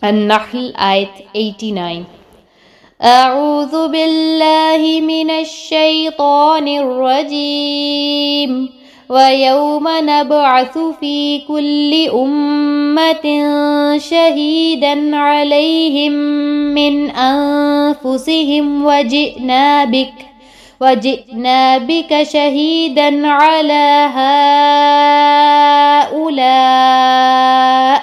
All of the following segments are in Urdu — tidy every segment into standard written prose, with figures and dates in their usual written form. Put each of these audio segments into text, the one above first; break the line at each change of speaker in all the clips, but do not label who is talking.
النحل آیت 89. أعوذ بالله من الشيطان الرجيم. ويوم نبعث في كل أمة شهيدا عليهم من أنفسهم وجئنا بك شهيدا على هؤلاء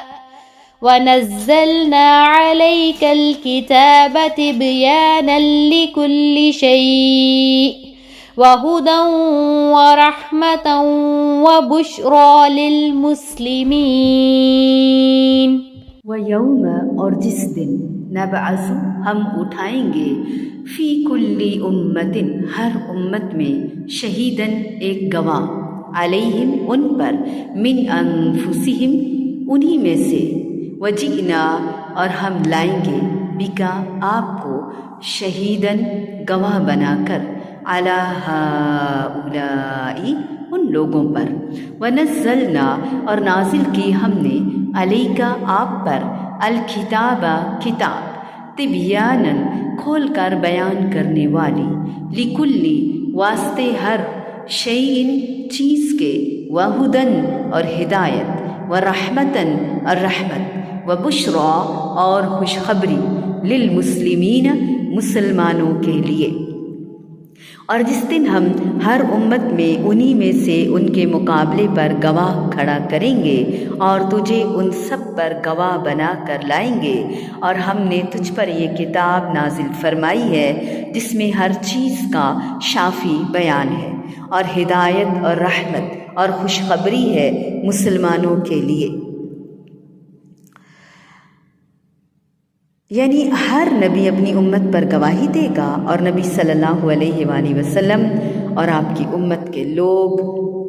ونزلنا عليك الكتاب تبيانا لكل شيء وهدى ورحمة وبشرى للمسلمين.
وَيَوْمَ اور جس دن نبعث ہم اٹھائیں گے فی کل امت ہر امت میں شہیدن ایک گواہ علیہم ان پر من انفسہم انہی میں سے وجئنا اور ہم لائیں گے بکا آپ کو شہیدن گواہ بنا کر علی ہؤلاء ان لوگوں پر ونزلنا اور نازل کی ہم نے علیکا آپ پر الکتاب کتاب تبیاناً کھول کر بیان کرنے والی لکلی واسطے ہر شیئن چیز کے وہدن اور ہدایت ورحمتاً اور رحمت وبشرا اور خوشخبری للمسلمین مسلمانوں کے لیے. اور جس دن ہم ہر امت میں انہی میں سے ان کے مقابلے پر گواہ کھڑا کریں گے اور تجھے ان سب پر گواہ بنا کر لائیں گے. اور ہم نے تجھ پر یہ کتاب نازل فرمائی ہے جس میں ہر چیز کا شافی بیان ہے اور ہدایت اور رحمت اور خوشخبری ہے مسلمانوں کے لیے. یعنی ہر نبی اپنی امت پر گواہی دے گا اور نبی صلی اللہ علیہ وآلہ وسلم اور آپ کی امت کے لوگ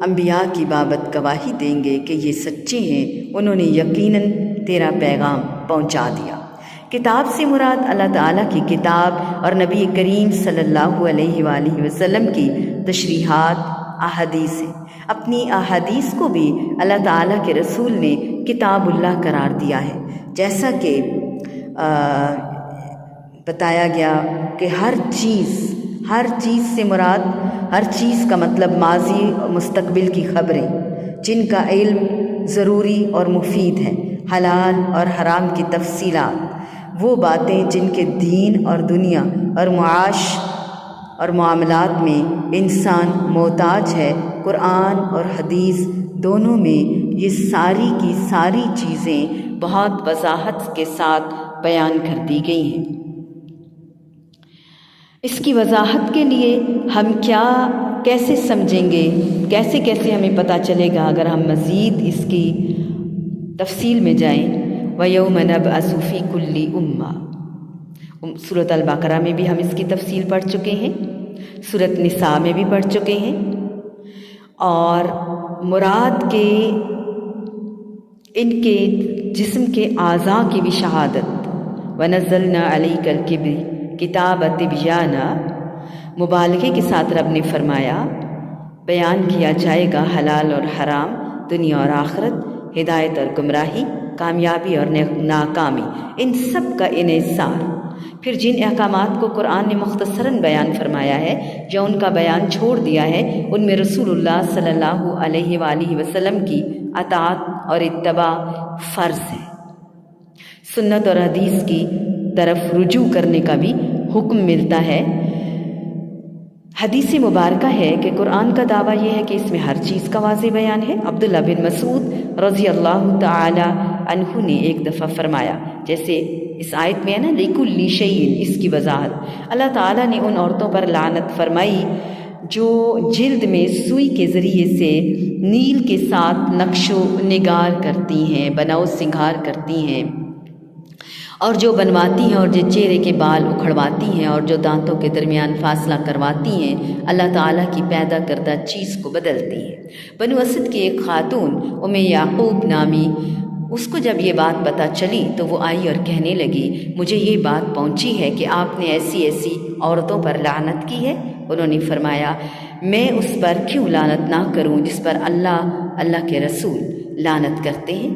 انبیاء کی بابت گواہی دیں گے کہ یہ سچے ہیں، انہوں نے یقیناً تیرا پیغام پہنچا دیا. کتاب سے مراد اللہ تعالیٰ کی کتاب اور نبی کریم صلی اللہ علیہ وآلہ وسلم کی تشریحات احادیث ہیں. اپنی احادیث کو بھی اللہ تعالیٰ کے رسول نے کتاب اللہ قرار دیا ہے، جیسا کہ بتایا گیا کہ ہر چیز سے مراد ہر چیز کا مطلب ماضی اور مستقبل کی خبریں جن کا علم ضروری اور مفید ہے، حلال اور حرام کی تفصیلات، وہ باتیں جن کے دین اور دنیا اور معاش اور معاملات میں انسان محتاج ہے. قرآن اور حدیث دونوں میں یہ ساری کی ساری چیزیں بہت وضاحت کے ساتھ بیان کر دی گئی ہیں. اس کی وضاحت کے لیے ہم کیسے سمجھیں گے، کیسے ہمیں پتہ چلے گا اگر ہم مزید اس کی تفصیل میں جائیں. وَيَوْمَ نَبْعَثُ فِي كُلِّ أُمَّةٍ سورۃ البقرہ میں بھی ہم اس کی تفصیل پڑھ چکے ہیں، سورۃ نساء میں بھی پڑھ چکے ہیں. اور مراد کے ان کے جسم کے اعضاء کی بھی شہادت. وَنَزَّلْنَا عَلَيْكَ الْكِتَابَ تِبْيَانًا مبالغے کے ساتھ رب نے فرمایا بیان کیا جائے گا حلال اور حرام، دنیا اور آخرت، ہدایت اور گمراہی، کامیابی اور ناکامی، ان سب کا انحصار. پھر جن احکامات کو قرآن نے مختصراً بیان فرمایا ہے یا ان کا بیان چھوڑ دیا ہے، ان میں رسول اللہ صلی اللہ علیہ وآلہ وسلم کی اطاعت اور اتباع فرض ہے. سنت اور حدیث کی طرف رجوع کرنے کا بھی حکم ملتا ہے. حدیث مبارکہ ہے کہ قرآن کا دعویٰ یہ ہے کہ اس میں ہر چیز کا واضح بیان ہے. عبداللہ بن مسعود رضی اللہ تعالی عنہ نے ایک دفعہ فرمایا، جیسے اس آیت میں ہے نا لِكُلِّ شَيْءٍ، اس کی وضاحت. اللہ تعالیٰ نے ان عورتوں پر لعنت فرمائی جو جلد میں سوئی کے ذریعے سے نیل کے ساتھ نقش و نگار کرتی ہیں، بناؤ سنگار کرتی ہیں، اور جو بنواتی ہیں، اور جو چہرے کے بال اکھڑواتی ہیں، اور جو دانتوں کے درمیان فاصلہ کرواتی ہیں، اللہ تعالیٰ کی پیدا کردہ چیز کو بدلتی ہیں. بنو اسد کی ایک خاتون ام یعقوب نامی، اس کو جب یہ بات پتہ چلی تو وہ آئی اور کہنے لگی مجھے یہ بات پہنچی ہے کہ آپ نے ایسی عورتوں پر لعنت کی ہے. انہوں نے فرمایا میں اس پر کیوں لعنت نہ کروں جس پر اللہ کے رسول لعنت کرتے ہیں،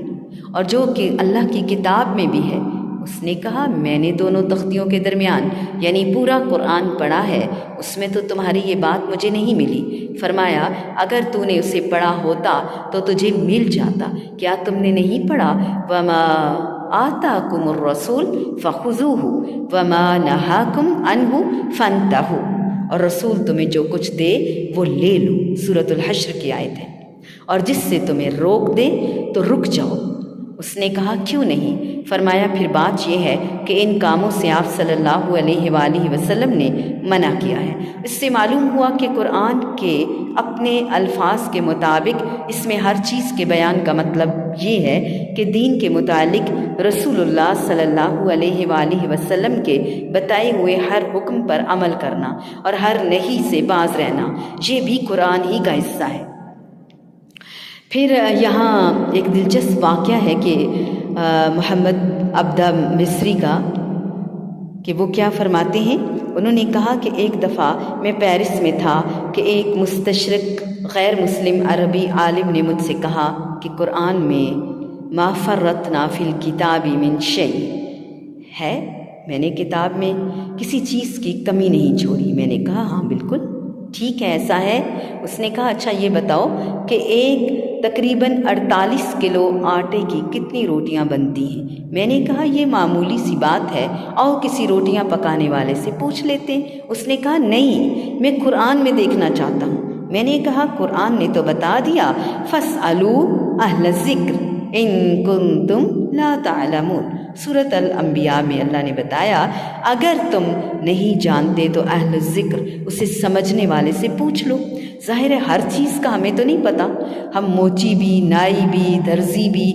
اور جو کہ اللہ کی کتاب میں بھی ہے اس نے کہا میں نے دونوں تختیوں کے درمیان یعنی پورا قرآن پڑھا ہے، اس میں تو تمہاری یہ بات مجھے نہیں ملی۔ فرمایا اگر تو نے اسے پڑھا ہوتا تو تجھے مل جاتا، کیا تم نے نہیں پڑھا وما آتاکم الرسول فخذوہ وما نہاکم عنہ فانتہوا، اور رسول تمہیں جو کچھ دے وہ لے لو، سورۃ الحشر کی آیت ہے، اور جس سے تمہیں روک دے تو رک جاؤ۔ اس نے کہا کیوں نہیں؟ فرمایا پھر بات یہ ہے کہ ان کاموں سے آپ صلی اللہ علیہ وآلہ وسلم نے منع کیا ہے۔ اس سے معلوم ہوا کہ قرآن کے اپنے الفاظ کے مطابق اس میں ہر چیز کے بیان کا مطلب یہ ہے کہ دین کے متعلق رسول اللہ صلی اللہ علیہ وآلہ وسلم کے بتائے ہوئے ہر حکم پر عمل کرنا اور ہر نہی سے باز رہنا، یہ بھی قرآن ہی کا حصہ ہے۔ پھر یہاں ایک دلچسپ واقعہ ہے کہ محمد عبدہ مصری کا، کہ وہ کیا فرماتے ہیں، انہوں نے کہا کہ ایک دفعہ میں پیرس میں تھا کہ ایک مستشرق غیر مسلم عربی عالم نے مجھ سے کہا کہ قرآن میں ما فرطنا فی الکتاب من شیء ہے، میں نے کتاب میں کسی چیز کی کمی نہیں چھوڑی۔ میں نے کہا ہاں بالکل ٹھیک ہے ایسا ہے۔ اس نے کہا اچھا یہ بتاؤ کہ ایک تقریباً 48 کلو آٹے کی کتنی روٹیاں بنتی ہیں؟ میں نے کہا یہ معمولی سی بات ہے، اور کسی روٹیاں پکانے والے سے پوچھ لیتے ہیں۔ اس نے کہا نہیں، میں قرآن میں دیکھنا چاہتا ہوں۔ میں نے کہا قرآن نے تو بتا دیا فاسألوا اہل الذکر ان کنتم لا تعلمون، سورۃ الانبیاء میں اللہ نے بتایا اگر تم نہیں جانتے تو اہل الذکر، اسے سمجھنے والے سے پوچھ لو۔ ظاہر ہے ہر چیز کا ہمیں تو نہیں پتہ، ہم موچی بھی، نائی بھی، درزی بھی،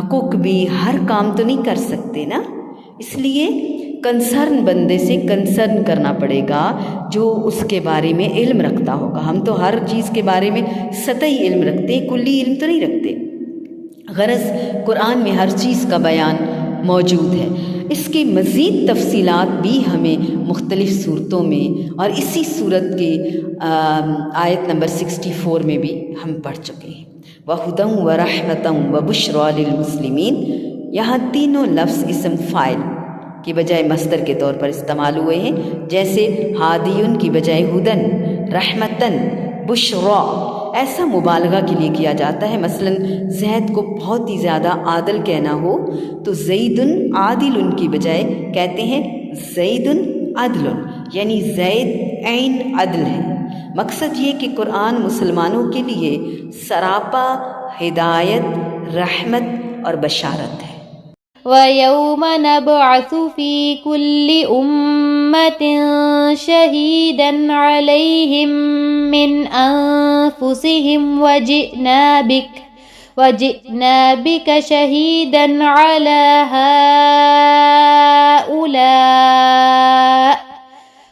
کوک بھی ہر کام تو نہیں کر سکتے نا، اس لیے کنسرن بندے سے کنسرن کرنا پڑے گا جو اس کے بارے میں علم رکھتا ہوگا۔ ہم تو ہر چیز کے بارے میں سطحی علم رکھتے، کلی علم تو نہیں رکھتے۔ غرض قرآن میں ہر چیز کا بیان موجود ہے۔ اس کی مزید تفصیلات بھی ہمیں مختلف صورتوں میں اور اسی صورت کے آیت نمبر 64 میں بھی ہم پڑھ چکے ہیں۔ وَهُدًى وَرَحْمَةً وَبُشْرَى لِلْمُسْلِمِينَ، یہاں تینوں لفظ اسم فاعل کی بجائے مصدر کے طور پر استعمال ہوئے ہیں، جیسے ہادیٌ کی بجائے ہدن، رحمتن، بشرا ایسا مبالغہ کے لیے کیا جاتا ہے۔ مثلا زید کو بہت ہی زیادہ عادل کہنا ہو تو زید عادل کی بجائے کہتے ہیں زید عدل، یعنی زید عین عدل ہے۔ مقصد یہ کہ قرآن مسلمانوں کے لیے سراپا ہدایت، رحمت اور بشارت ہے۔
وَيَوْمَ نَبْعَثُ فِي كُلِّ أُمَّةٍ شَهِيدًا عَلَيْهِمْ مِنْ أَنفُسِهِمْ وَجِئْنَا بِكَ شَهِيدًا عَلَى هَؤُلَاءِ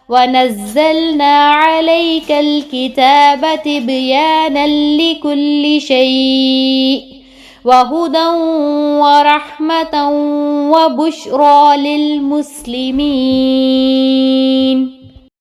وَنَزَّلْنَا عَلَيْكَ الْكِتَابَ تِبْيَانًا لِكُلِّ شَيْءٍ وَهُدًى وَرَحْمَةً وَبُشْرَى لِلْمُسْلِمِينَ۔